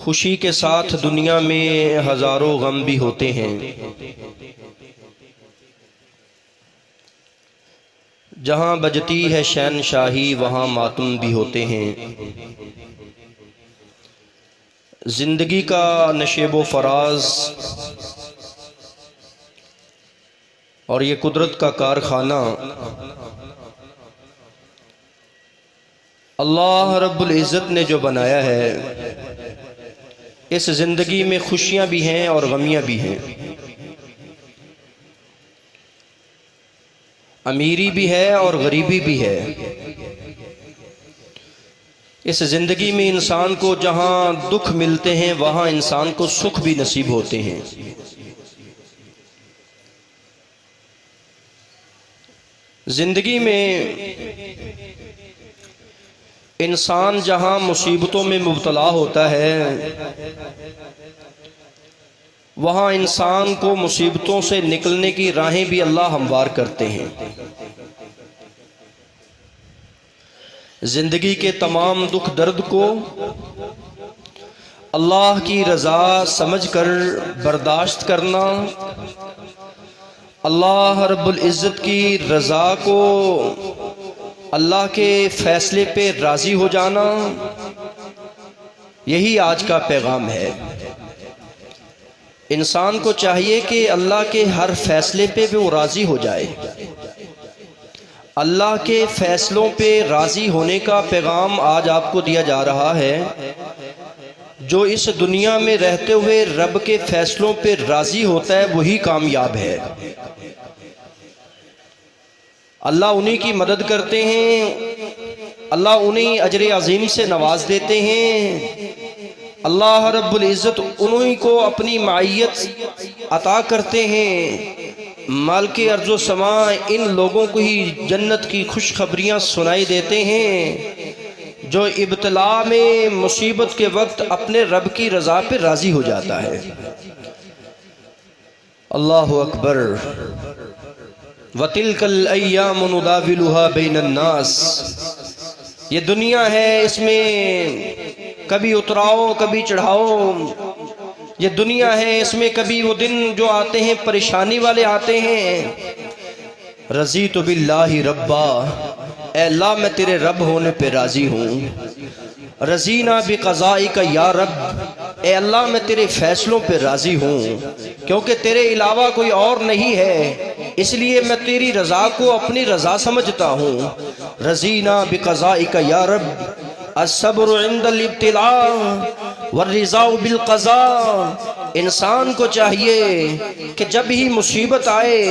خوشی کے ساتھ دنیا میں ہزاروں غم بھی ہوتے ہیں، جہاں بجتی ہے شہنشاہی وہاں ماتم بھی ہوتے ہیں۔ زندگی کا نشیب و فراز اور یہ قدرت کا کارخانہ اللہ رب العزت نے جو بنایا ہے، اس زندگی میں خوشیاں بھی ہیں اور غمیاں بھی ہیں، امیری بھی ہے اور غریبی بھی ہے۔ اس زندگی میں انسان کو جہاں دکھ ملتے ہیں وہاں انسان کو سکھ بھی نصیب ہوتے ہیں۔ زندگی میں انسان جہاں مصیبتوں میں مبتلا ہوتا ہے وہاں انسان کو مصیبتوں سے نکلنے کی راہیں بھی اللہ ہموار کرتے ہیں۔ زندگی کے تمام دکھ درد کو اللہ کی رضا سمجھ کر برداشت کرنا، اللہ رب العزت کی رضا کو اللہ کے فیصلے پہ راضی ہو جانا، یہی آج کا پیغام ہے۔ انسان کو چاہیے کہ اللہ کے ہر فیصلے پہ بھی وہ راضی ہو جائے۔ اللہ کے فیصلوں پہ راضی ہونے کا پیغام آج آپ کو دیا جا رہا ہے۔ جو اس دنیا میں رہتے ہوئے رب کے فیصلوں پہ راضی ہوتا ہے وہی کامیاب ہے۔ اللہ انہی کی مدد کرتے ہیں، اللہ انہی اجر عظیم سے نواز دیتے ہیں، اللہ رب العزت انہی کو اپنی معیت عطا کرتے ہیں۔ مالک ارض و سماء ان لوگوں کو ہی جنت کی خوشخبریاں سنائی دیتے ہیں جو ابتلا میں مصیبت کے وقت اپنے رب کی رضا پہ راضی ہو جاتا ہے۔ اللہ اکبر۔ وَتِلْكَ الْأَيَّامُ نُدَاوِلُهَا بَيْنَ النَّاسِ، یہ دنیا ہے، اس میں کبھی اتراؤ کبھی چڑھاؤ، یہ دنیا ہے، اس میں کبھی وہ دن جو آتے ہیں پریشانی والے آتے ہیں۔ رضیت باللہ ربا، اے اللہ میں تیرے رب ہونے پہ راضی ہوں۔ رضینا بقضائک یا رب، اے اللہ میں تیرے فیصلوں پہ راضی ہوں، کیونکہ تیرے علاوہ کوئی اور نہیں ہے، اس لیے میں تیری رضا کو اپنی رضا سمجھتا ہوں۔ رضینا بقضائک یا رب، الصبر عند الابتلاء والرضا بالقضاء۔ انسان کو چاہیے کہ جب ہی مصیبت آئے،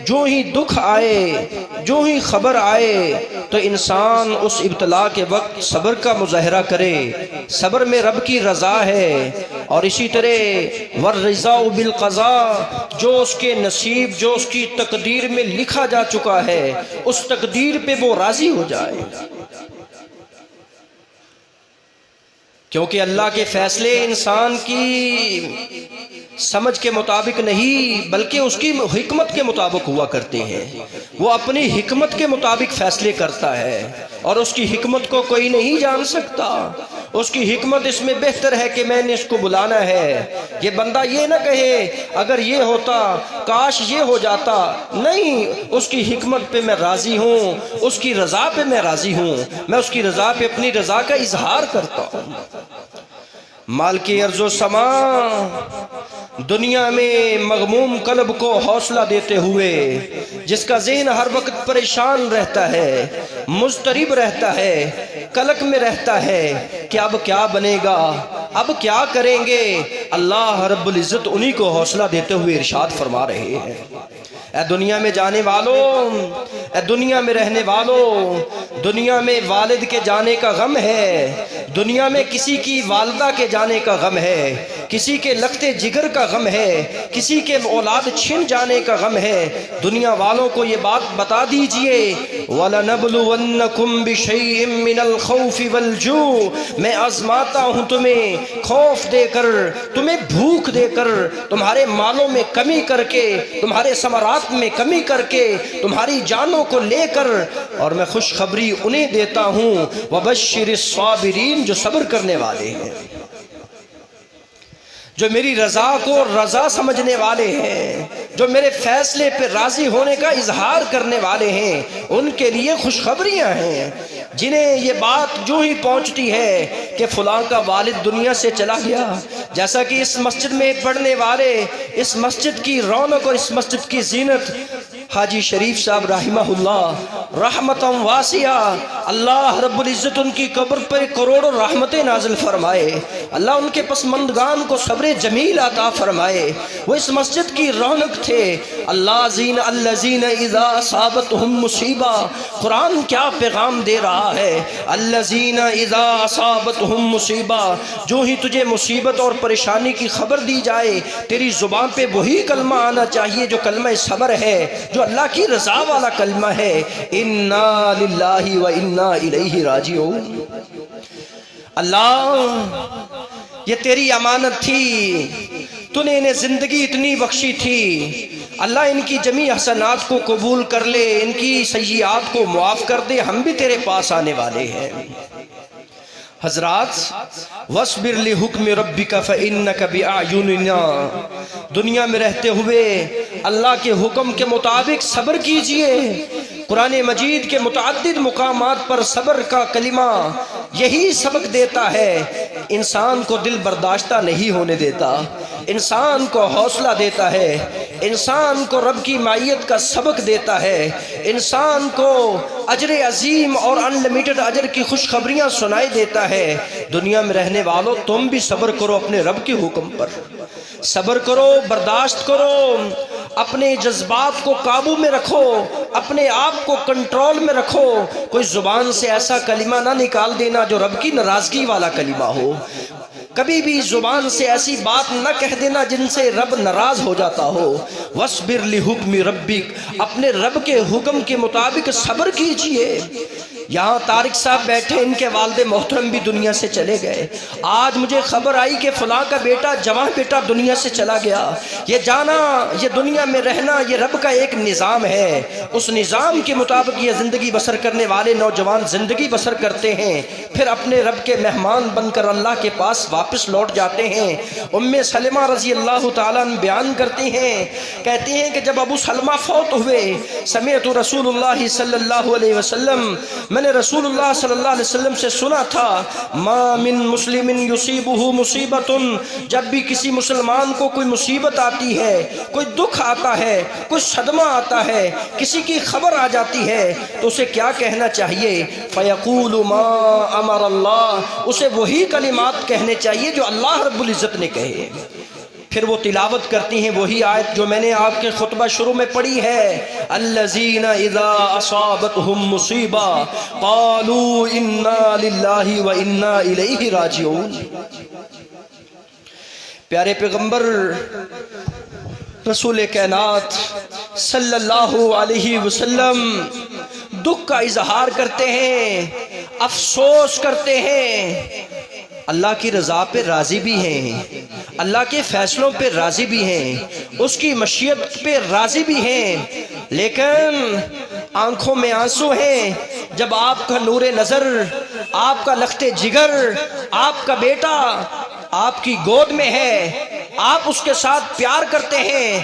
جو ہی دکھ آئے، جو ہی خبر آئے تو انسان اس ابتلا کے وقت صبر کا مظاہرہ کرے۔ صبر میں رب کی رضا ہے، اور اسی طرح والرضا بالقضاء، جو اس کے نصیب، جو اس کی تقدیر میں لکھا جا چکا ہے اس تقدیر پہ وہ راضی ہو جائے، کیونکہ اللہ کے فیصلے انسان کی سمجھ کے مطابق نہیں بلکہ اس کی حکمت کے مطابق ہوا کرتے ہیں۔ وہ اپنی حکمت کے مطابق فیصلے کرتا ہے اور اس کی حکمت کو کوئی نہیں جان سکتا۔ اس کی حکمت اس میں بہتر ہے کہ میں نے اس کو بلانا ہے۔ یہ بندہ یہ نہ کہے اگر یہ ہوتا کاش یہ ہو جاتا، نہیں، اس کی حکمت پہ میں راضی ہوں، اس کی رضا پہ میں راضی ہوں، میں اس کی رضا پہ اپنی رضا کا اظہار کرتا ہوں۔ مالک ارض و سماء دنیا میں مغموم قلب کو حوصلہ دیتے ہوئے، جس کا ذہن ہر وقت پریشان رہتا ہے، مضطرب رہتا ہے، قلق میں رہتا ہے کہ اب کیا بنے گا، اب کیا کریں گے، اللہ رب العزت انہی کو حوصلہ دیتے ہوئے ارشاد فرما رہے ہیں۔ اے دنیا میں جانے والوں، اے دنیا میں رہنے والوں، دنیا میں والد کے جانے کا غم ہے، دنیا میں کسی کی والدہ کے جانے کا غم ہے، کسی کے لگتے جگر کا غم ہے، کسی کے اولاد چھن جانے کا غم ہے۔ دنیا والوں کو یہ بات بتا دیجئے وَلَنَبْلُوَنَّكُمْ بِشَيْءٍ مِّنَ الْخَوْفِ وَالْجُوعِ، میں آزماتا ہوں تمہیں خوف دے کر، تمہیں بھوک دے کر، تمہارے مالوں میں کمی کر کے، تمہارے ثمرات میں کمی کر کے، تمہاری جانوں کو لے کر، اور میں خوشخبری انہیں دیتا ہوں وَبَشِّرِ الصَّابِرِينَ، جو صبر کرنے والے ہیں۔ جو میری رضا کو رضا سمجھنے والے ہیں، جو میرے فیصلے پہ راضی ہونے کا اظہار کرنے والے ہیں، ان کے لیے خوشخبریاں ہیں۔ جنہیں یہ بات جو ہی پہنچتی ہے کہ فلاں کا والد دنیا سے چلا گیا، جیسا کہ اس مسجد میں پڑھنے والے، اس مسجد کی رونق اور اس مسجد کی زینت حاجی شریف صاحب رحمہ اللہ رحمتاً واسعہ، اللہ رب العزت ان کی قبر پر کروڑوں رحمتیں نازل فرمائے، اللہ ان کے پسماندگان کو صبر جمیل عطا فرمائے۔ وہ اس مسجد کی رونق تھے۔ الذین اذا اصابتہم مصیبہ، قرآن کیا پیغام دے رہا ہے؟ الذین اذا اصابتہم مصیبہ، جو ہی تجھے مصیبت اور پریشانی کی خبر دی جائے، تیری زبان پہ وہی کلمہ آنا چاہیے جو کلمہ صبر ہے، جو اللہ کی رضا والا کلمہ ہے، انا للہ و انا الیہ راجعون۔ اللہ یہ تیری امانت تھی، تو نے انہیں زندگی اتنی بخشی تھی، اللہ ان کی جمیع حسنات کو قبول کر لے، ان کی سیئات کو معاف کر دے، ہم بھی تیرے پاس آنے والے ہیں۔ حضرات، وَاصْبِرْ لِحُکْمِ رَبِّكَ فَإِنَّكَ بِأَعْیُنِنَا، دنیا میں رہتے ہوئے اللہ کے حکم کے مطابق صبر کیجئے۔ قرآن مجید کے متعدد مقامات پر صبر کا کلمہ یہی سبق دیتا ہے، انسان کو دل برداشتہ نہیں ہونے دیتا، انسان کو حوصلہ دیتا ہے، انسان کو رب کی معیت کا سبق دیتا ہے، انسان کو اجر عظیم اور انلمیٹڈ اجر کی خوشخبریاں سنائی دیتا ہے۔ دنیا میں رہنے والوں، تم بھی صبر کرو اپنے رب کے حکم پر، صبر کرو، برداشت کرو، اپنے جذبات کو قابو میں رکھو، اپنے آپ کو کنٹرول میں رکھو۔ کوئی زبان سے ایسا کلمہ نہ نکال دینا جو رب کی ناراضگی والا کلمہ ہو، کبھی بھی زبان سے ایسی بات نہ کہہ دینا جن سے رب ناراض ہو جاتا ہو۔ وَاصْبِرْ لِحُکْمِ رَبِّكَ، اپنے رب کے حکم کے مطابق صبر کیجئے۔ یہاں طارق صاحب بیٹھے، ان کے والد محترم بھی دنیا سے چلے گئے۔ آج مجھے خبر آئی کہ فلاں کا بیٹا، جوان بیٹا دنیا سے چلا گیا۔ یہ جانا، یہ دنیا میں رہنا، یہ رب کا ایک نظام ہے، اس نظام کے مطابق یہ زندگی بسر کرنے والے نوجوان زندگی بسر کرتے ہیں، پھر اپنے رب کے مہمان بن کر اللہ کے پاس واپس لوٹ جاتے ہیں۔ ام سلمہ رضی اللہ تعالیٰ عنہ بیان کرتی ہیں، کہتی ہیں کہ جب ابو سلمہ فوت ہوئے، سمعت رسول اللہ صلی اللہ علیہ وسلم، میں نے رسول اللہ صلی اللہ علیہ وسلم سے سنا تھا، ما من مسلم یصیبہ مصیبت، جب بھی کسی مسلمان کو کوئی مصیبت آتی ہے، کوئی دکھ آتا ہے، کوئی صدمہ آتا ہے، کسی کی خبر آ جاتی ہے، تو اسے کیا کہنا چاہیے؟ فیقول ما امر اللہ، اسے وہی کلمات کہنے چاہیے جو اللہ رب العزت نے کہے۔ پھر وہ تلاوت کرتی ہیں وہی آیت جو میں نے آپ کے خطبہ شروع میں پڑھی ہے، الذین اذا اصابتہم مصیبہ قالوا انا للہ و انا الیہ راجعون۔ پیارے پیغمبر رسول کائنات صلی اللہ علیہ وسلم دکھ کا اظہار کرتے ہیں، افسوس کرتے ہیں، اللہ کی رضا پہ راضی بھی ہیں، اللہ کے فیصلوں پہ راضی بھی ہیں، اس کی مشیت پہ راضی بھی ہیں، لیکن آنکھوں میں آنسو ہیں جب آپ کا نور نظر، آپ کا لخت جگر، آپ کا بیٹا آپ کی گود میں ہے، آپ اس کے ساتھ پیار کرتے ہیں،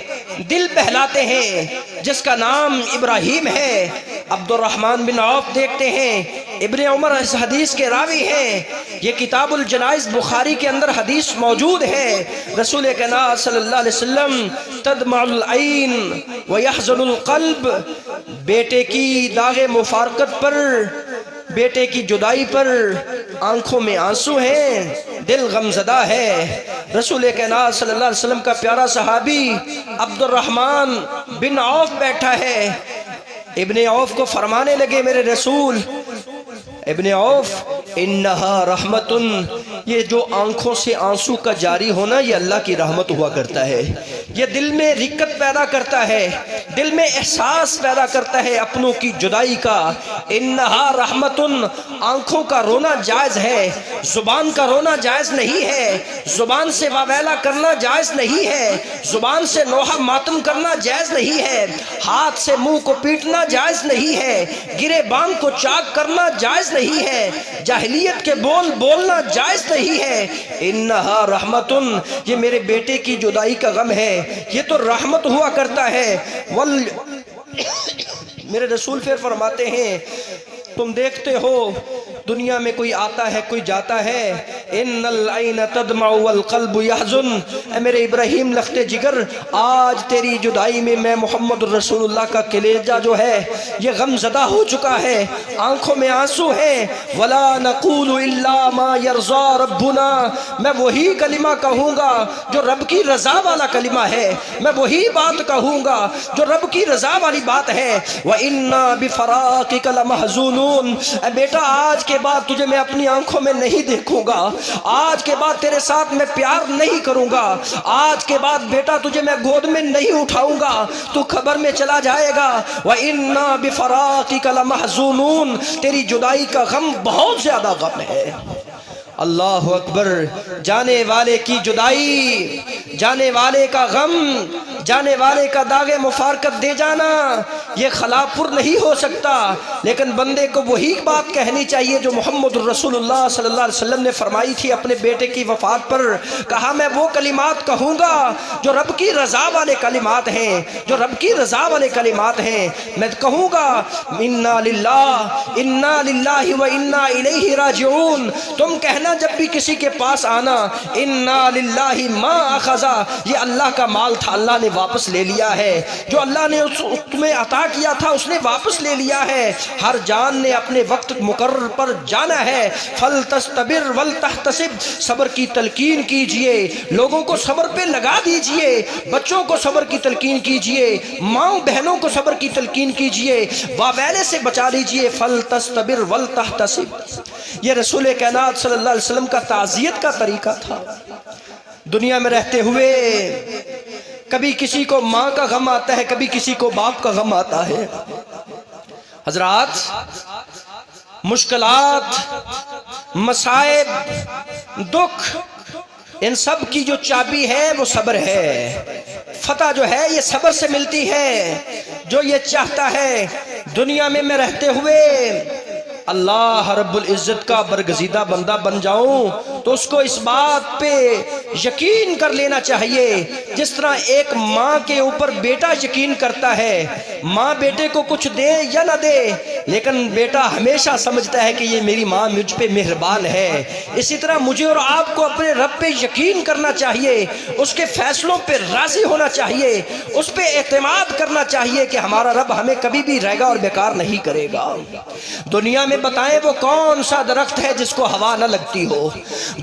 دل بہلاتے ہیں، جس کا نام ابراہیم ہے۔ عبد الرحمن بن عوف دیکھتے ہیں، ابن عمر اس حدیث کے راوی ہیں، یہ کتاب الجنائز بخاری کے اندر حدیث موجود ہے۔ رسول کائنات صلی اللہ علیہ وسلم تدمع العین ویحزن القلب، بیٹے کی داغ مفارقت پر، بیٹے کی جدائی پر آنکھوں میں آنسو ہیں، دل غمزدہ ہے۔ رسول کائنات صلی اللہ علیہ وسلم کا پیارا صحابی عبد الرحمن بن عوف بیٹھا ہے، ابن عوف کو فرمانے لگے، میرے رسول، ابن عوف انہا رحمتن، یہ جو آنکھوں سے آنسو کا جاری ہونا یہ اللہ کی رحمت ہوا کرتا ہے، یہ دل میں رقت جہلیت پیدا کرتا ہے، دل میں احساس پیدا کرتا ہے اپنوں کی جدائی کا۔ انہا رحمتن، آنکھوں کا رونا جائز ہے، زبان کا رونا جائز نہیں ہے، زبان سے واویلا کرنا جائز نہیں ہے، زبان سے نوحہ ماتم کرنا جائز نہیں ہے، ہاتھ سے منہ کو پیٹنا جائز نہیں ہے، گرے بان کو چاک کرنا جائز نہیں ہے، جاہلیت کے بول بولنا جائز نہیں ہے۔ انہا رحمتن، یہ میرے بیٹے کی جدائی کا غم ہے، یہ تو رحمت ہوا کرتا ہے۔ میرے رسول پھر فرماتے ہیں، تم دیکھتے ہو دنیا میں کوئی آتا ہے کوئی جاتا ہے، ان العین تدمع والقلب یحزن، اے میرے ابراہیم لخت جگر، آج تیری جدائی میں میں محمد رسول اللہ کا کلیجہ جو ہے یہ غم زدہ ہو چکا ہے، آنکھوں میں آنسو ہیں۔ ولا نقول الا ما یرضا ربنا، میں وہی کلمہ کہوں گا جو رب کی رضا والا کلمہ ہے، میں وہی بات کہوں گا جو رب کی رضا والی بات ہے۔ وَإِنَّا بِفَرَاقِكَ لَمَحْزُونُونَ، اے بیٹا آج کے بعد تجھے میں اپنی آنکھوں میں نہیں دیکھوں گا، آج کے بعد تیرے ساتھ میں پیار نہیں کروں گا، آج کے بعد بیٹا تجھے میں گود میں نہیں اٹھاؤں گا، تو خبر میں چلا جائے گا۔ وَإِنَّا بِفَرَاقِكَ لَمَحْزُونُونَ، تیری جدائی کا غم بہت زیادہ غم ہے۔ اللہ اکبر، جانے والے کی جدائی، جانے والے کا غم، جانے والے کا داغ مفارقت دے جانا یہ خلا پر نہیں ہو سکتا، لیکن بندے کو وہی بات کہنی چاہیے جو محمد رسول اللہ صلی اللہ علیہ وسلم نے فرمائی تھی اپنے بیٹے کی وفات پر۔ کہا میں وہ کلمات کہوں گا جو رب کی رضا والے کلمات ہیں، جو رب کی رضا والے کلمات ہیں، میں کہوں گا انا للہ و انا الیہ راجعون۔ تم کہنا جب بھی کسی کے پاس آنا انا للہ ما اخذا، یہ اللہ کا مال تھا اللہ نے واپس لے لیا ہے، جو اللہ نے تمہیں عطا کیا تھا اس نے واپس لے لیا ہے، ہر جان نے اپنے وقت مقرر پر جانا ہے۔ فَلْتَسْتَبِرْ وَلْتَحْتَسِبْ، صبر کی تلقین کیجئے، لوگوں کو صبر پہ لگا دیجئے، بچوں کو صبر کی تلقین کیجئے، ماں بہنوں کو صبر کی تلقین کیجئے، واویلے سے بچا لیجئے۔ فَلْتَسْتَبِرْ وَلْتَحْتَسِبْ، یہ رسول کائنات صلی اللہ علیہ وسلم کا تعزیت کا طریقہ تھا۔ دنیا میں رہتے ہوئے کبھی کسی کو ماں کا غم آتا ہے، کبھی کسی کو باپ کا غم آتا ہے۔ حضرات، مشکلات، مصائب، دکھ، ان سب کی جو چابی ہے وہ صبر ہے۔ فتح جو ہے یہ صبر سے ملتی ہے۔ جو یہ چاہتا ہے دنیا میں رہتے ہوئے اللہ رب العزت کا برگزیدہ بندہ بن جاؤں، تو اس کو اس بات پہ یقین کر لینا چاہیے جس طرح ایک ماں کے اوپر بیٹا یقین کرتا ہے، ماں بیٹے کو کچھ دے یا نہ دے لیکن بیٹا ہمیشہ سمجھتا ہے کہ یہ میری ماں مجھ پہ مہربان ہے، اسی طرح مجھے اور آپ کو اپنے رب پہ یقین کرنا چاہیے، اس کے فیصلوں پہ راضی ہونا چاہیے، اس پہ اعتماد کرنا چاہیے کہ ہمارا رب ہمیں کبھی بھی رہے گا اور بیکار نہیں کرے گا۔ دنیا میں بتائیں وہ کون سا درخت ہے جس کو ہوا نہ لگتی ہو،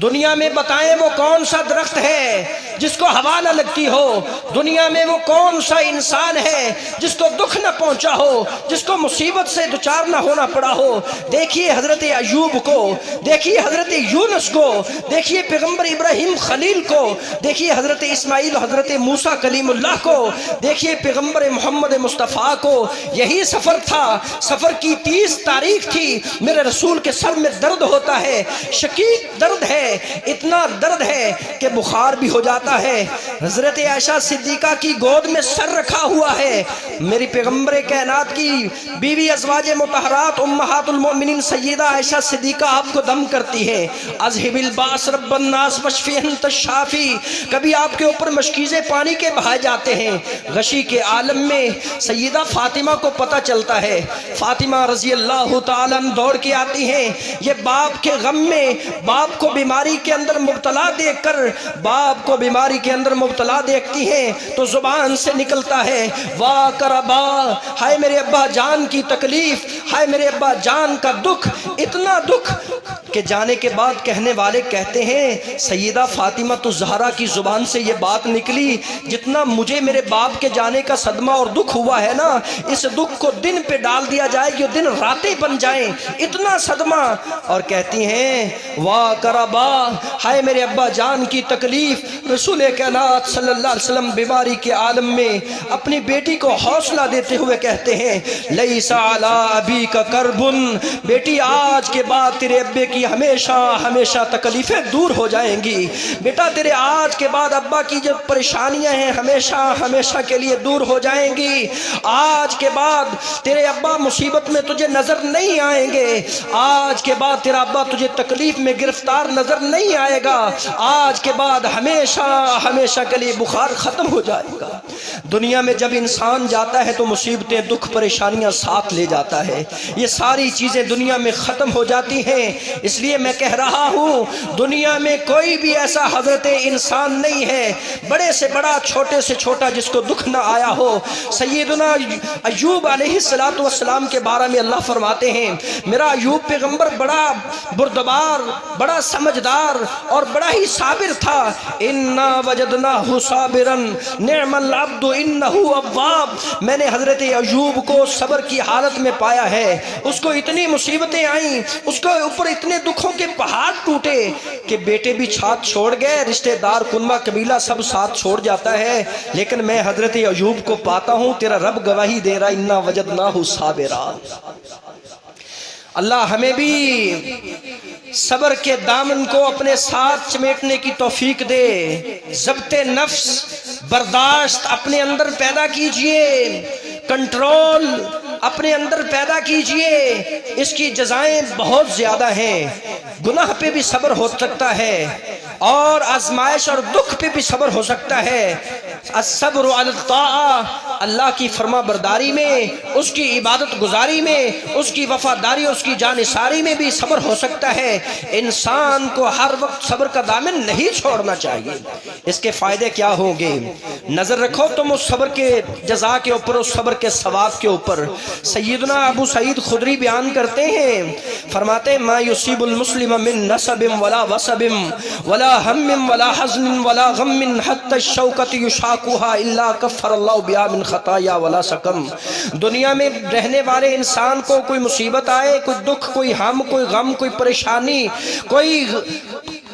دنیا میں بتائیں وہ کون سا درخت ہے جس کو ہوا نہ لگتی ہو، دنیا میں وہ کون سا انسان ہے جس کو دکھ نہ پہنچا ہو، جس کو مصیبت سے دوچار نہ ہونا پڑا ہو۔ دیکھیے حضرت ایوب کو، دیکھیے حضرت یونس کو، دیکھیے پیغمبر ابراہیم خلیل کو، دیکھیے حضرت اسماعیل حضرت موسیٰ کلیم اللہ کو، دیکھیے پیغمبر محمد مصطفیٰ کو۔ یہی سفر تھا، سفر کی 30 تاریخ تھی، میرے رسول کے سر میں درد ہوتا ہے، شدید درد ہے، اتنا درد ہے کہ بخار بھی ہو جاتا ہے۔ حضرت عائشہ صدیقہ کی گود میں سر رکھا ہوا ہے، میری پیغمبر کائنات کی بیوی ازواج مطہرات امہات المؤمنین سیدہ عائشہ صدیقہ آپ کو دم کرتی ہے۔ اذہب الباس رب الناس واشفی انت الشافی، کبھی آپ کے اوپر مشکیزے پانی کے بہائے جاتے ہیں۔ غشی کے عالم میں سیدہ فاطمہ کو پتہ چلتا ہے، فاطمہ رضی اللہ تعالیٰ دوڑ کے آتی ہیں، یہ باپ کے غم میں، باپ کو بیماری کے اندر مبتلا دیکھ کر، باپ کو بیماری کے اندر مبتلا دیکھتی ہیں تو زبان سے نکلتا ہے واہ کر ابا، ہائے میرے ابا جان کی تکلیف، ہائے میرے ابا جان کا دکھ، اتنا دکھ کہ جانے کے بعد کہنے والے کہتے ہیں سیدہ فاطمہ الزہرا کی زبان سے یہ بات نکلی، جتنا مجھے میرے باپ کے جانے کا صدمہ اور دکھ ہوا ہے نا، اس دکھ کو دن پہ ڈال دیا جائے کہ دن راتیں بن جائیں، اتنا صدمہ۔ اور کہتی ہیں واہ کربا، ہائے میرے ابا جان کی تکلیف۔ رسول کائنات صلی اللہ علیہ وسلم بیماری کے عالم میں اپنی بیٹی کو حوصلہ دیتے ہوئے کہتے ہیں لیس علی ابیک کرب، بیٹی آج کے بعد تیرے ابے کی ہمیشہ ہمیشہ تکلیفیں دور ہو جائیں گی، بیٹا تیرے آج کے بعد ابا کی جو پریشانیاں ہیں ہمیشہ ہمیشہ کے لیے دور ہو جائیں گی، آج کے بعد تیرے ابا مصیبت میں تجھے نظر نہیں آئیں گے، آج کے بعد تیرا ابا تجھے تکلیف میں گرفتار نظر نہیں آئے گا، آج کے بعد ہمیشہ ہمیشہ کے لیے بخار ختم ہو جائے گا۔ دنیا میں جب انسان جاتا ہے تو مصیبتیں دکھ پریشانیاں ساتھ لے جاتا ہے، یہ ساری چیزیں دنیا میں ختم ہو جاتی ہیں۔ اس لیے میں کہہ رہا ہوں دنیا میں کوئی بھی ایسا حضرت انسان نہیں ہے، بڑے سے بڑا چھوٹے سے چھوٹا، جس کو دکھ نہ آیا ہو۔ سیدنا ایوب علیہ السلام کے بارے میں اللہ فرماتے ہیں میرا ایوب پیغمبر بڑا بردبار، بڑا سمجھدار اور بڑا ہی صابر تھا۔ انا وجدناہ صابرا نعم العبد انہ اواب، میں نے حضرت ایوب کو صبر کی حالت میں پایا ہے، اس کو اتنی مصیبتیں آئیں، اس کو اوپر اتنے دکھوں کے پہاڑ ٹوٹے کہ بیٹے بھی ساتھ چھوڑ گئے، رشتہ دار کنبہ قبیلہ سب ساتھ چھوڑ جاتا ہے، لیکن میں حضرت ایوب کو پاتا ہوں، تیرا رب گواہی دے رہا انا وجدناہ صابرا۔ اللہ ہمیں بھی صبر کے دامن کو اپنے ساتھ چمیٹنے کی توفیق دے، ضبط نفس برداشت اپنے اندر پیدا کیجئے، کنٹرول اپنے اندر پیدا کیجئے، اس کی جزائیں بہت زیادہ ہیں۔ گناہ پہ بھی صبر ہو سکتا ہے اور آزمائش اور دکھ پہ بھی صبر ہو سکتا ہے۔ الصبر علی الطاعہ، اللہ کی فرما برداری میں، اس کی عبادت گزاری میں، اس کی وفاداری، اس کی جانثاری میں بھی صبر ہو سکتا ہے۔ انسان کو ہر وقت صبر کا دامن نہیں چھوڑنا چاہیے۔ اس کے فائدے کیا ہوں گے؟ نظر رکھو تم اس صبر کے جزا کے اوپر، اس صبر کے ثواب کے اوپر۔ سیدنا ابو سعید خدری بیان کرتے ہیں، فرماتے ہیں ما یصیب المسلم من نصب ولا وصب ولا ہم ولا حزن ولا غم حتی الشوکۃ یشاکها الا کفر اللہ بها من خطایا ولا سقم۔ دنیا میں رہنے والے انسان کو کوئی مصیبت آئے، کوئی دکھ، کوئی ہم، کوئی غم، کوئی پریشانی، کوئی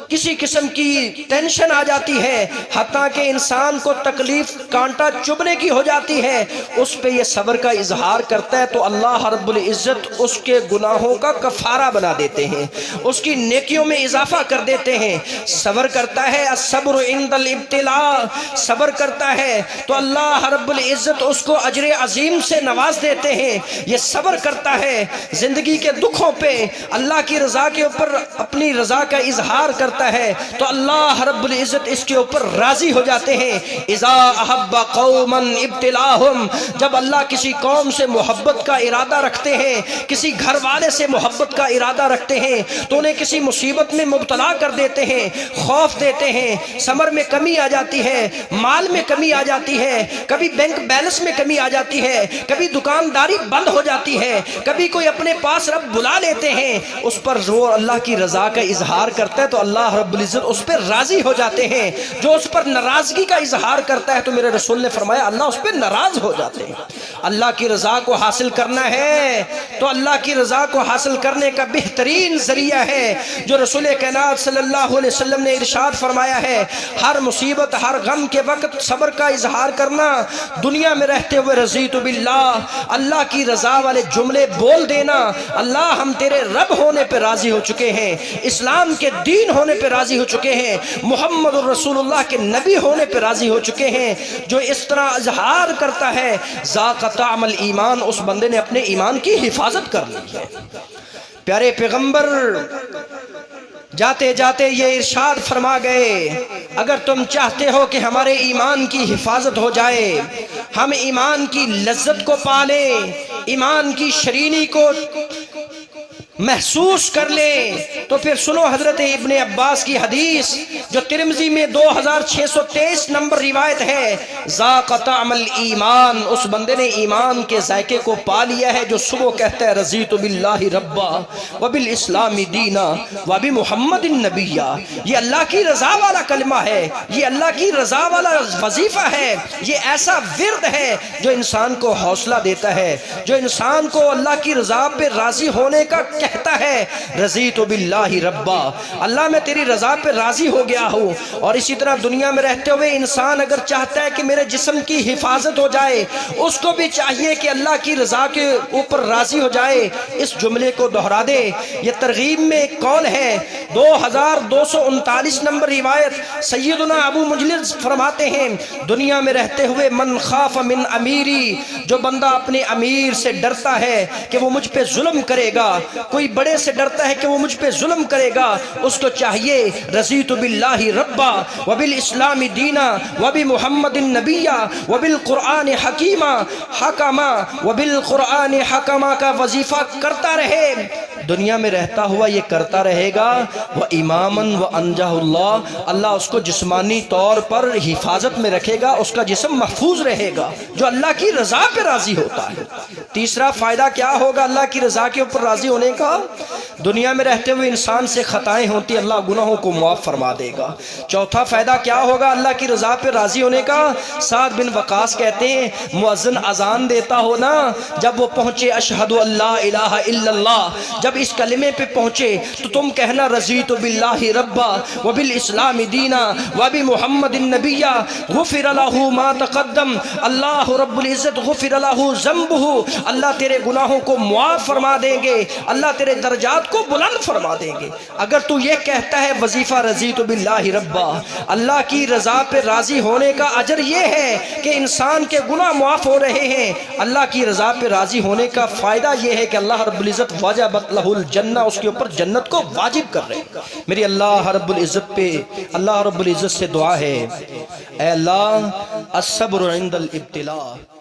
کسی قسم کی ٹینشن آ جاتی ہے، حتیٰ کہ انسان کو تکلیف کانٹا چبھنے کی ہو جاتی ہے، اس پہ یہ صبر کا اظہار کرتا ہے تو اللہ رب العزت اس کے گناہوں کا کفارہ بنا دیتے ہیں، اس کی نیکیوں میں اضافہ کر دیتے ہیں۔ صبر کرتا ہے، الصبر عند الابتلاء، صبر کرتا ہے تو اللہ رب العزت اس کو اجر عظیم سے نواز دیتے ہیں۔ یہ صبر کرتا ہے زندگی کے دکھوں پہ، اللہ کی رضا کے اوپر اپنی رضا کا اظہار کرتا ہے تو اللہ رب العزت اس کے اوپر راضی ہو جاتے ہیں۔ اذا احب قوما ابتلاہم، جب اللہ کسی قوم سے محبت کا ارادہ رکھتے ہیں، کسی گھر والے سے محبت کا ارادہ رکھتے ہیں تو انہیں کسی مصیبت میں مبتلا کر دیتے ہیں، خوف دیتے ہیں، ثمر میں کمی آ جاتی ہے، مال میں کمی آ جاتی ہے، کبھی بینک بیلنس میں کمی آ جاتی ہے، کبھی دکانداری بند ہو جاتی ہے، کبھی کوئی اپنے پاس رب بلا لیتے ہیں، اس پر وہ اللہ کی رضا کا اظہار کرتا ہے تو اللہ رب العزت اس پر راضی ہو جاتے ہیں۔ جو اس پر ناراضگی کا اظہار کرتا ہے تو میرے رسول نے فرمایا اللہ اس پہ ناراض ہو جاتے ہیں۔ اللہ کی رضا کو حاصل کرنا ہے تو اللہ کی رضا کو حاصل کرنے کا بہترین ذریعہ ہے جو رسول کائنات صلی اللہ علیہ وسلم نے ارشاد فرمایا ہے، ہر مصیبت ہر غم کے وقت صبر کا اظہار کرنا، دنیا میں رہتے ہوئے رضیت باللہ، اللہ کی رضا والے جملے بول دینا، اللہ ہم تیرے رب ہونے پہ راضی ہو چکے ہیں، اسلام کے دین ہونے پہ راضی ہو چکے ہیں، محمد رسول اللہ کے نبی ہونے پہ راضی ہو چکے ہیں۔ جو اس طرح اظہار کرتا ہے ذاق طعم الایمان، اس بندے نے اپنے ایمان کی حفاظت کر لی ہے۔ پیارے پیغمبر جاتے جاتے یہ ارشاد فرما گئے اگر تم چاہتے ہو کہ ہمارے ایمان کی حفاظت ہو جائے، ہم ایمان کی لذت کو پالیں، ایمان کی شرینی کو محسوس کر لیں تو پھر سنو حضرت ابن عباس کی حدیث جو ترمذی میں 2623 نمبر روایت ہے، ذاق طعم الایمان، اس بندے نے ایمان کے ذائقے کو پا لیا ہے جو صبح کہتا ہے رضیت باللہ ربا وبالاسلام دینا وبمحمد النبیہ۔ یہ اللہ کی رضا والا کلمہ ہے، یہ اللہ کی رضا والا وظیفہ ہے، یہ ایسا ورد ہے جو انسان کو حوصلہ دیتا ہے، جو انسان کو اللہ کی رضا پہ راضی ہونے کا کہتا ہے۔ رضیت باللہ ربا، اللہ میں تیری رضا پہ راضی ہو گیا ہوں۔ اور اسی طرح دنیا میں رہتے ہوئے انسان اگر چاہتا ہے کہ میرے جسم کی حفاظت ہو جائے، اس کو بھی چاہیے کہ اللہ کی رضا کے اوپر راضی ہو جائے۔ اس جملے کو دہرا دے۔ یہ ترغیب میں ایک قول ہے، 2239 نمبر روایت سیدنا ابو مجلس فرماتے ہیں، دنیا میں رہتے ہوئے من خاف من امیری، جو بندہ اپنے امیر سے ڈرتا ہے کہ وہ مجھ پہ ظلم کرے گا، کوئی بڑے سے ڈرتا ہے کہ وہ مجھ پہ ظلم کرے گا، اس کو چاہیے رضیت باللہ ربا وبالاسلام دینا وبمحمد النبیہ وبالقرآن حکیمہ حکما وبالقرآن حکما کا وظیفہ کرتا رہے۔ دنیا میں رہتا ہوا یہ کرتا رہے گا، وہ اماماً و انجہ اللہ، اللہ اس کو جسمانی طور پر حفاظت میں رکھے گا، اس کا جسم محفوظ رہے گا، جو اللہ کی رضا پہ راضی ہوتا ہے۔ تیسرا فائدہ کیا ہوگا اللہ کی رضا کے اوپر راضی ہونے کا؟ دنیا میں رہتے ہوئے انسان سے خطائیں ہوتی، اللہ گناہوں کو معاف فرما دے گا۔ چوتھا فائدہ کیا ہوگا اللہ کی رضا پہ راضی ہونے کا؟ سعد بن وقاص کہتے ہیں مؤذن اذان دیتا ہو نا، جب وہ پہنچے اشہد اللہ الہ الا اللہ، جب اس کلمے پہ پہنچے تو تم کہنا رضیت باللہ ربا وبالاسلام دینا وبمحمد النبیہ غفر لہ ما تقدم، اللہ رب العزت غفر لہ ذنبہ، اللہ تیرے گناہوں کو معاف فرما دیں گے، اللہ تیرے درجات کو بلند فرما دیں گے۔ اگر تو یہ کہتا ہے وظیفہ رضیت باللہ ربا، اللہ کی رضا پہ راضی ہونے کا اجر یہ ہے کہ انسان کے گناہ معاف ہو رہے ہیں۔ اللہ کی رضا پہ راضی ہونے کا فائدہ یہ ہے کہ اللہ رب العزت وجبت لہ الجنہ، اس کے اوپر جنت کو واجب کر رہے ہیں۔ میری اللہ رب العزت پہ اللہ رب العزت سے دعا ہے، اے اللہ الصبر عند الابتلاء،